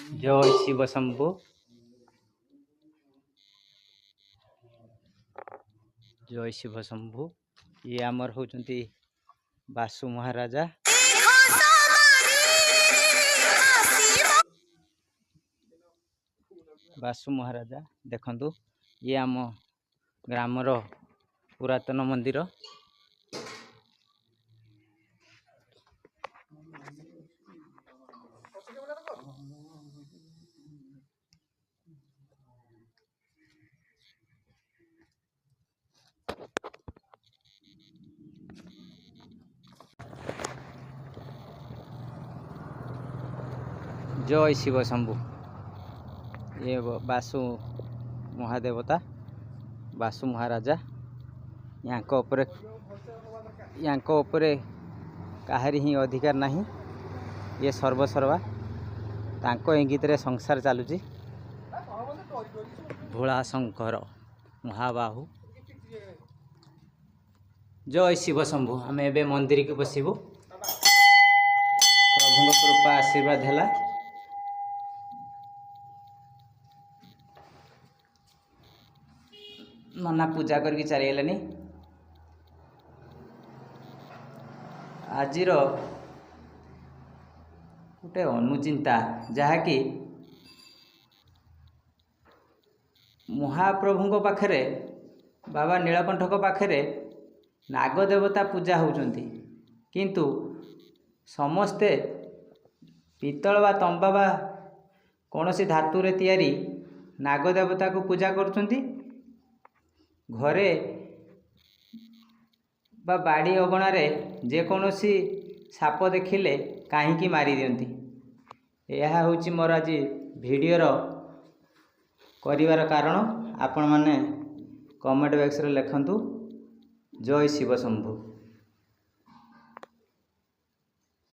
जय शिव शंभु। जय शिव शंभु। ये आमर होचंती बासु महाराजा। बासु महाराजा देखंतु ये आम ग्रामर पुरातन मंदिर। जय शिव शंभु। ये बासु महादेवता बासु महाराजा यांको उपरे काहारी ही अधिकार नहीं। ये सर्वसर्वा तांको इंगित रे संसार चलुची। भोला शंकर महाबाहु। जय शिव शंभु। आम ए मंदिर के बसबू। प्रभु कृपा आशीर्वाद है। नना पूजा करके चलीगलानी। आज गोटे अनुचिंता जहाँकि महाप्रभु पाखरे बाबा नीलकंठ पाखरे नागदेवता पूजा होउचंती, किंतु समस्ते पितल बा तंबा बा कौन सी धातु रे तैयारी नागदेवता को पूजा करचंती। घरे बा बाड़ी अगणार जेकोसी साप देखिले कहीं मारी दियंती। यह हूँ मोर आज वीडियोर करिवार कारण। आपण माने कमेंट बॉक्स रे लिखंतु जय शिव शंभु।